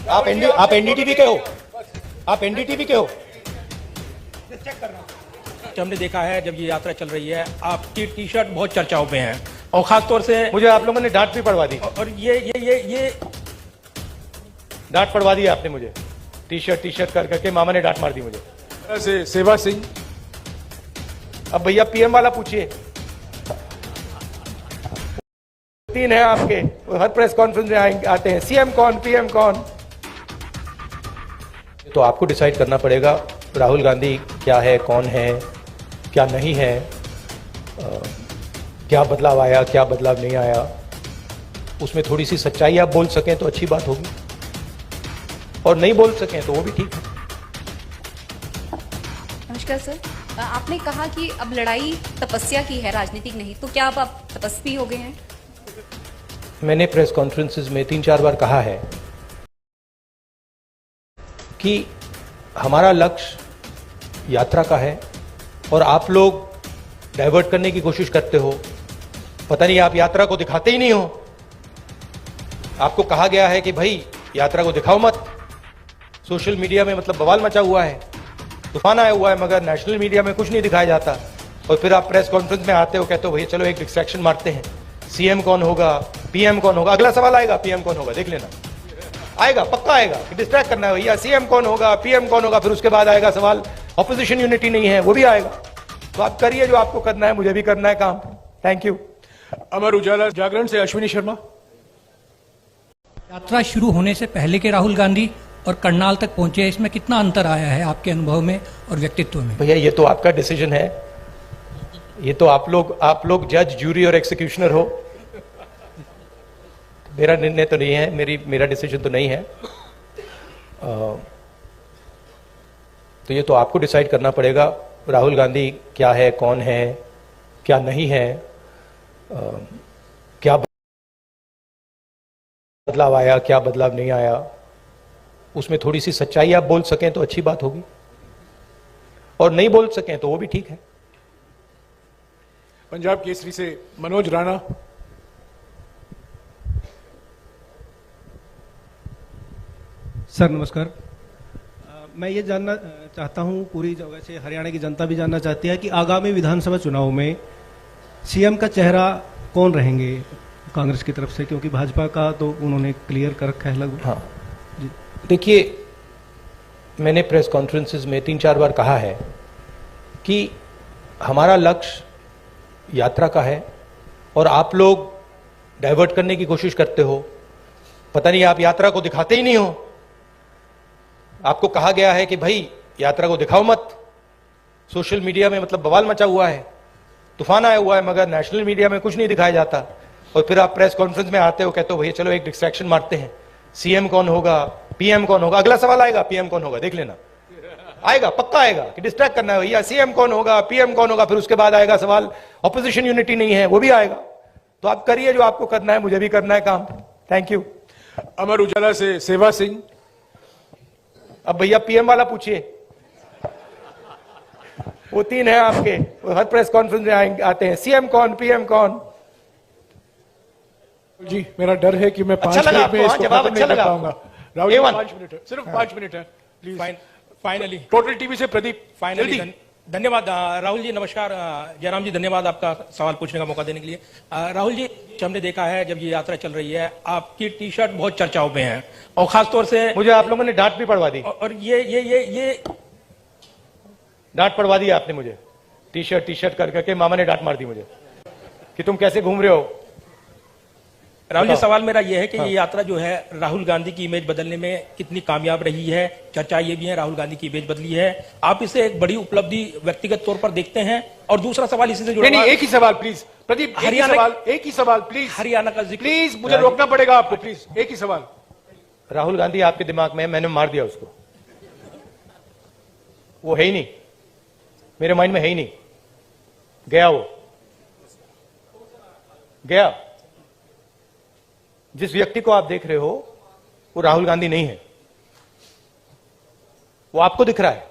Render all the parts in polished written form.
आप एनडीटीवी के हो, आप एनडीटीवी के हो। चेक कर रहा हूं। हमने देखा है जब ये यात्रा चल रही है आपकी टी शर्ट बहुत चर्चाओं में है और खासतौर से मुझे आप लोगों ने डांट भी पड़वा दी और ये डांट पड़वा दी आपने मुझे। टी शर्ट कर करके मामा ने डांट मार दी मुझे। से सेवा सिंह। अब भैया पीएम वाला पूछिए। 3 है आपके, वो हर प्रेस कॉन्फ्रेंस में आते हैं, सीएम कौन पीएम कौन। तो आपको डिसाइड करना पड़ेगा राहुल गांधी क्या है, कौन है, क्या नहीं है, क्या बदलाव आया, क्या बदलाव नहीं आया। उसमें थोड़ी सी सच्चाई आप बोल सकें तो अच्छी बात होगी, और नहीं बोल सकें तो वो भी ठीक है। नमस्कार सर, आपने कहा कि अब लड़ाई तपस्या की है, राजनीतिक नहीं, तो क्या अब आप तपस्वी हो गए हैं? मैंने प्रेस कॉन्फ्रेंसेस में 3-4 बार कहा है कि हमारा लक्ष्य यात्रा का है और आप लोग डाइवर्ट करने की कोशिश करते हो। पता नहीं आप यात्रा को दिखाते ही नहीं हो। आपको कहा गया है कि भाई यात्रा को दिखाओ मत। सोशल मीडिया में मतलब बवाल मचा हुआ है, तूफान आया हुआ है, मगर नेशनल मीडिया में कुछ नहीं दिखाया जाता। और फिर आप प्रेस कॉन्फ्रेंस में आते हो, कहते हो भैया चलो एक डिस्ट्रैक्शन मारते हैं, सीएम कौन होगा, पीएम कौन होगा। अगला सवाल आएगा पीएम कौन होगा, देख लेना, आएगा, पक्का आएगा कि डिस्ट्रैक्ट करना है भैया, सीएम कौन होगा, पीएम कौन होगा। फिर उसके बाद आएगा सवाल ऑपोजिशन यूनिटी नहीं है, वो भी आएगा। तो आप करिए जो आपको करना है, मुझे भी करना है काम। Thank you. अमर उजाला जागरण से अश्विनी शर्मा। यात्रा शुरू होने से पहले के राहुल गांधी और करनाल तक पहुंचे, इसमें कितना अंतर आया है आपके अनुभव में और व्यक्तित्व में? भैया ये तो आपका डिसीजन है, ये तो आप लोग जज, जूरी और एक्सिक्यूशनर हो। मेरा निर्णय तो नहीं है, मेरा डिसीजन तो नहीं है। तो ये तो आपको डिसाइड करना पड़ेगा राहुल गांधी क्या है, कौन है, क्या नहीं है, क्या बदलाव आया, क्या बदलाव नहीं आया। उसमें थोड़ी सी सच्चाई आप बोल सकें तो अच्छी बात होगी, और नहीं बोल सकें तो वो भी ठीक है। पंजाब केसरी से मनोज राणा। सर नमस्कार। मैं ये जानना चाहता हूँ, पूरी जगह से हरियाणा की जनता भी जानना चाहती है कि आगामी विधानसभा चुनाव में सीएम का चेहरा कौन रहेंगे कांग्रेस की तरफ से, क्योंकि भाजपा का तो उन्होंने क्लियर कर रखा है लगभग। हाँ देखिए, मैंने प्रेस कॉन्फ्रेंसेस में 3-4 बार कहा है कि हमारा लक्ष्य यात्रा का है और आप लोग डाइवर्ट करने की कोशिश करते हो। पता नहीं आप यात्रा को दिखाते ही नहीं हो। आपको कहा गया है कि भाई यात्रा को दिखाओ मत। सोशल मीडिया में मतलब बवाल मचा हुआ है, तूफान आया हुआ है, मगर नेशनल मीडिया में कुछ नहीं दिखाया जाता। और फिर आप प्रेस कॉन्फ्रेंस में आते हो, कहते हो भैया चलो एक डिस्ट्रैक्शन मारते हैं, सीएम कौन होगा, पीएम कौन होगा। अगला सवाल आएगा पीएम कौन होगा, देख लेना, आएगा, पक्का आएगा कि डिस्ट्रैक्ट करना है भैया, सीएम कौन होगा, पीएम कौन होगा। फिर उसके बाद आएगा सवाल ऑपोजिशन यूनिटी नहीं है, वो भी आएगा। तो आप करिए जो आपको करना है, मुझे भी करना है काम। Thank you. अमर उजाला से सेवा सिंह। अब भैया पीएम वाला पूछिए। वो 3 है आपके, वो हर प्रेस कॉन्फ्रेंस में आते हैं, सीएम कौन पीएम कौन। जी मेरा डर है कि मैं 5 अच्छा मिनट में इसको जवाब खत्म अच्छा नहीं कर लगा। पाऊंगा। राहुल जी, A1 5 मिनट है, सिर्फ 5 मिनट है प्लीज। फाइनली टोटल टीवी से प्रदीप। फाइनली जल्दी। धन्यवाद राहुल जी। नमस्कार जयराम जी, धन्यवाद आपका सवाल पूछने का मौका देने के लिए। राहुल जी, हमने देखा है जब ये यात्रा चल रही है आपकी टी शर्ट बहुत चर्चाओं में है और खासतौर से मुझे आप लोगों ने डांट भी पड़वा दी और ये डांट पड़वा दी आपने मुझे। टी शर्ट कर करके मामा ने डांट मार दी मुझे कि तुम कैसे घूम रहे हो। राहुल जी, सवाल मेरा यह है कि ये यात्रा जो है राहुल गांधी की इमेज बदलने में कितनी कामयाब रही है? चर्चा ये भी है राहुल गांधी की इमेज बदली है, आप इसे एक बड़ी उपलब्धि व्यक्तिगत तौर पर देखते हैं? और दूसरा सवाल इसी से जुड़ा नहीं, एक ही सवाल प्लीज प्रदीप, हरियाणा एक ही सवाल प्लीज। हरियाणा का जिक्र, प्लीज मुझे रोकना पड़ेगा आपको, प्लीज एक ही सवाल। राहुल गांधी आपके दिमाग में है, मैंने मार दिया उसको, वो है ही नहीं, मेरे माइंड में है ही नहीं, गया वो गया। जिस व्यक्ति को आप देख रहे हो वो राहुल गांधी नहीं है, वो आपको दिख रहा है।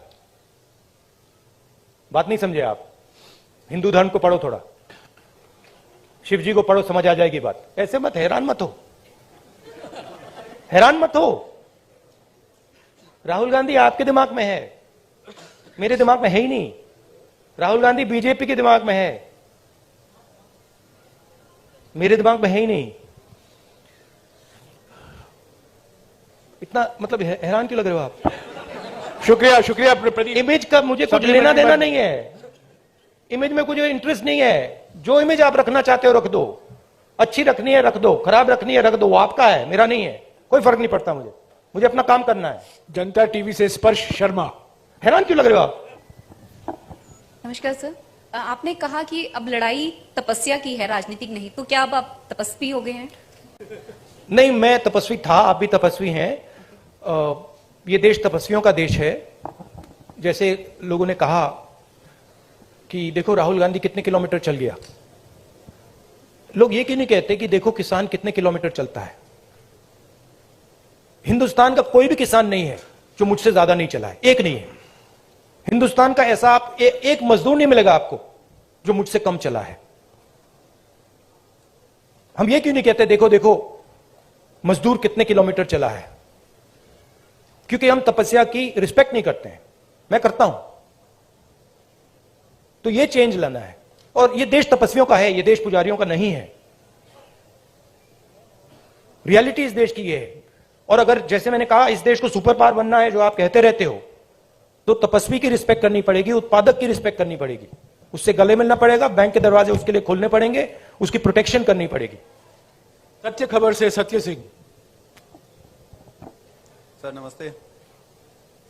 बात नहीं समझे आप? हिंदू धर्म को पढ़ो थोड़ा, शिव जी को पढ़ो, समझ आ जाएगी बात। ऐसे मत हैरान मत हो, हैरान मत हो। राहुल गांधी आपके दिमाग में है, मेरे दिमाग में है ही नहीं। राहुल गांधी बीजेपी के दिमाग में है, मेरे दिमाग में है ही नहीं। इतना मतलब हैरान क्यों लग रहे हो आप? शुक्रिया शुक्रिया प्रदीप। इमेज का मुझे कुछ लेना देना नहीं है, इमेज में कुछ इंटरेस्ट नहीं है। जो इमेज आप रखना चाहते हो रख दो, अच्छी रखनी है रख दो, खराब रखनी है रख दो, वो आपका है, मेरा नहीं है। कोई फर्क नहीं पड़ता मुझे, मुझे अपना काम करना है। जनता टीवी से स्पर्श शर्मा। हैरान क्यों लग रहे हो आप? नमस्कार सर, आपने कहा कि अब लड़ाई तपस्या की है, राजनीतिक नहीं, तो क्या अब आप तपस्वी हो गए हैं? नहीं, मैं तपस्वी था, आप भी तपस्वी हैं। ये देश तपस्वियों का देश है। जैसे लोगों ने कहा कि देखो राहुल गांधी कितने किलोमीटर चल गया, लोग ये क्यों नहीं कहते कि देखो किसान कितने किलोमीटर चलता है? हिंदुस्तान का कोई भी किसान नहीं है जो मुझसे ज्यादा नहीं चला है, एक नहीं है। हिंदुस्तान का ऐसा आप एक मजदूर नहीं मिलेगा आपको जो मुझसे कम चला है। हम ये क्यों नहीं कहते देखो देखो मजदूर कितने किलोमीटर चला है? क्योंकि हम तपस्या की रिस्पेक्ट नहीं करते हैं, मैं करता हूं। तो ये चेंज लाना है, और ये देश तपस्वियों का है, ये देश पुजारियों का नहीं है। रियलिटी इस देश की ये है। और अगर जैसे मैंने कहा इस देश को सुपर पावर बनना है जो आप कहते रहते हो, तो तपस्वी की रिस्पेक्ट करनी पड़ेगी, उत्पादक की रिस्पेक्ट करनी पड़ेगी, उससे गले मिलना पड़ेगा, बैंक के दरवाजे उसके लिए खोलने पड़ेंगे, उसकी प्रोटेक्शन करनी पड़ेगी। सत्य खबर से सत्य सिंह। सर नमस्ते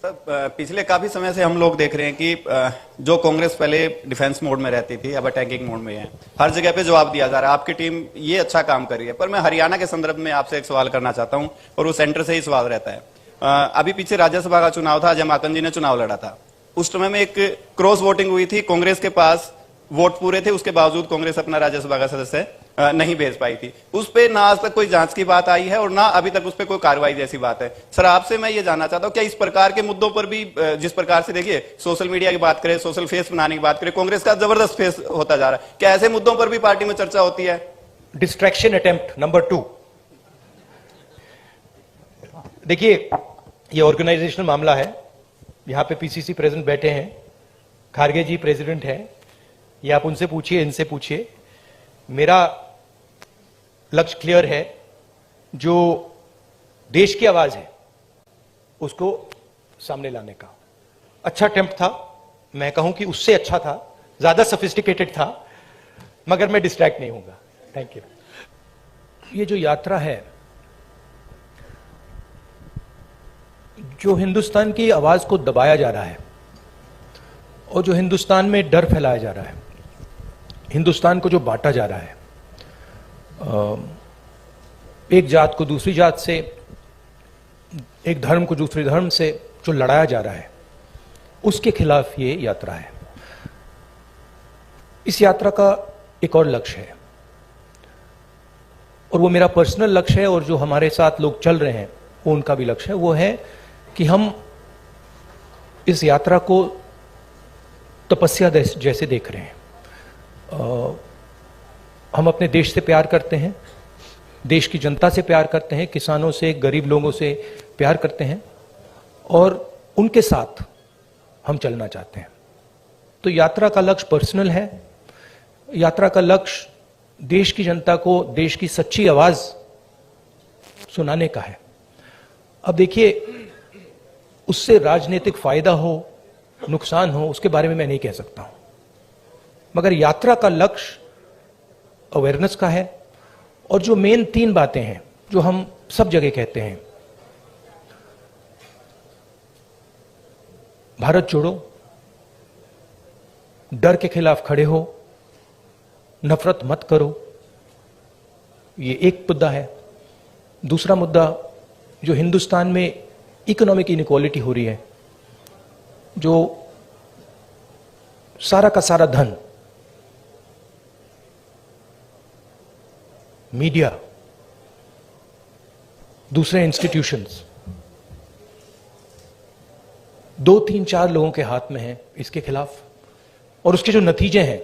सर। पिछले काफी समय से हम लोग देख रहे हैं कि जो कांग्रेस पहले डिफेंस मोड में रहती थी अब अटैकिंग मोड में है, हर जगह पे जवाब दिया जा रहा है। आपकी टीम ये अच्छा काम कर रही है, पर मैं हरियाणा के संदर्भ में आपसे एक सवाल करना चाहता हूं, और वो सेंटर से ही सवाल रहता है। अभी पीछे राज्यसभा का चुनाव था, जब माकन जी ने चुनाव लड़ा था, उस समय में एक क्रॉस वोटिंग हुई थी। कांग्रेस के पास वोट पूरे थे, उसके बावजूद कांग्रेस अपना राज्यसभा का सदस्य नहीं भेज पाई थी। उस पे ना आज तक कोई जांच की बात आई है और ना अभी तक उस पे कोई कार्रवाई जैसी बात है। सर आपसे मैं ये जानना चाहता हूं, क्या इस प्रकार के मुद्दों पर भी, जिस प्रकार से देखिए सोशल मीडिया की बात करें, सोशल फेस बनाने की बात करें, कांग्रेस का जबरदस्त फेस होता जा रहा है, क्या ऐसे मुद्दों पर भी पार्टी में चर्चा होती है? Distraction attempt number 2। देखिए ये ऑर्गेनाइजेशनल मामला है, यहां पे पीसीसी प्रेसिडेंट बैठे हैं, खारगे जी प्रेसिडेंट हैं, ये आप उनसे पूछिए, इनसे पूछिए। मेरा लक्ष्य क्लियर है, जो देश की आवाज है उसको सामने लाने का। अच्छा अटेम्प्ट था, मैं कहूं कि उससे अच्छा था, ज्यादा सोफिस्टिकेटेड था, मगर मैं डिस्ट्रैक्ट नहीं होऊंगा। Thank you. ये जो यात्रा है, जो हिंदुस्तान की आवाज को दबाया जा रहा है और जो हिंदुस्तान में डर फैलाया जा रहा है, हिंदुस्तान को जो बांटा जा रहा है, एक जात को दूसरी जात से, एक धर्म को दूसरे धर्म से जो लड़ाया जा रहा है, उसके खिलाफ ये यात्रा है। इस यात्रा का एक और लक्ष्य है, और वो मेरा पर्सनल लक्ष्य है, और जो हमारे साथ लोग चल रहे हैं वो उनका भी लक्ष्य है। वो है कि हम इस यात्रा को तपस्या जैसे देख रहे हैं। हम अपने देश से प्यार करते हैं, देश की जनता से प्यार करते हैं, किसानों से, गरीब लोगों से प्यार करते हैं, और उनके साथ हम चलना चाहते हैं। तो यात्रा का लक्ष्य पर्सनल है, यात्रा का लक्ष्य देश की जनता को देश की सच्ची आवाज सुनाने का है। अब देखिए, उससे राजनीतिक फायदा हो, नुकसान हो, उसके बारे में मैं नहीं कह सकता हूं, मगर यात्रा का लक्ष्य अवेयरनेस का है। और जो मेन 3 बातें हैं जो हम सब जगह कहते हैं, भारत जोड़ो, डर के खिलाफ खड़े हो, नफरत मत करो, ये एक मुद्दा है। दूसरा मुद्दा, जो हिंदुस्तान में इकोनॉमिक इनइक्वालिटी हो रही है, जो सारा का सारा धन मीडिया, दूसरे इंस्टीट्यूशंस, 2, 3, 4 लोगों के हाथ में है, इसके खिलाफ। और उसके जो नतीजे हैं,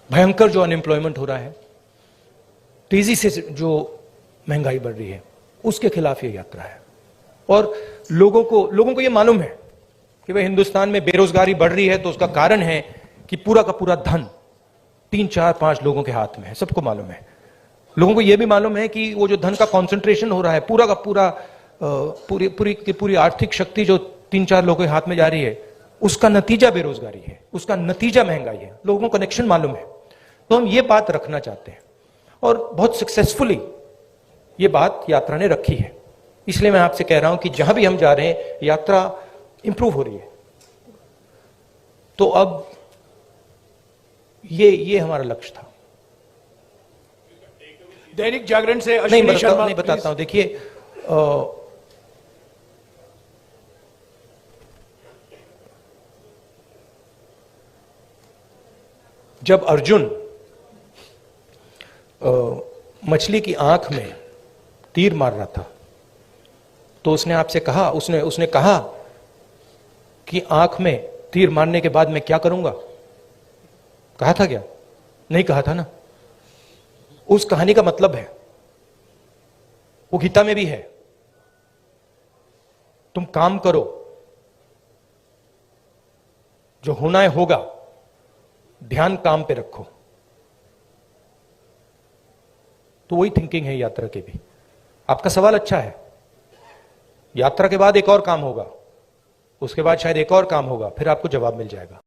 भयंकर जो अनएम्प्लॉयमेंट हो रहा है, तेजी से जो महंगाई बढ़ रही है, उसके खिलाफ ये यात्रा है। और लोगों को ये मालूम है कि भाई हिंदुस्तान में बेरोजगारी बढ़ रही है तो उसका कारण है कि पूरा का पूरा धन 3, 4, 5 लोगों के हाथ में है, सबको मालूम है। लोगों को यह भी मालूम है कि वो जो धन का कंसंट्रेशन हो रहा है, पूरा का पूरा पूरी आर्थिक शक्ति जो 3, 4 लोगों के हाथ में जा रही है, उसका नतीजा बेरोजगारी है, उसका नतीजा महंगाई है। लोगों को कनेक्शन मालूम है। तो हम ये बात रखना चाहते हैं और बहुत सक्सेसफुली ये बात यात्रा ने रखी है। इसलिए मैं आपसे कह रहा हूं कि जहां भी हम जा रहे हैं यात्रा इंप्रूव हो रही है। तो अब ये हमारा लक्ष्य था। दैनिक जागरण से नहीं अश्विनी शर्मा, नहीं बताता हूं। देखिए जब अर्जुन मछली की आंख में तीर मार रहा था तो उसने आपसे कहा, उसने कहा कि आंख में तीर मारने के बाद मैं क्या करूंगा? कहा था क्या? नहीं कहा था ना। उस कहानी का मतलब है, वो गीता में भी है, तुम काम करो, जो होना है होगा, ध्यान काम पे रखो। तो वही थिंकिंग है यात्रा की भी। आपका सवाल अच्छा है। यात्रा के बाद एक और काम होगा, उसके बाद शायद एक और काम होगा, फिर आपको जवाब मिल जाएगा।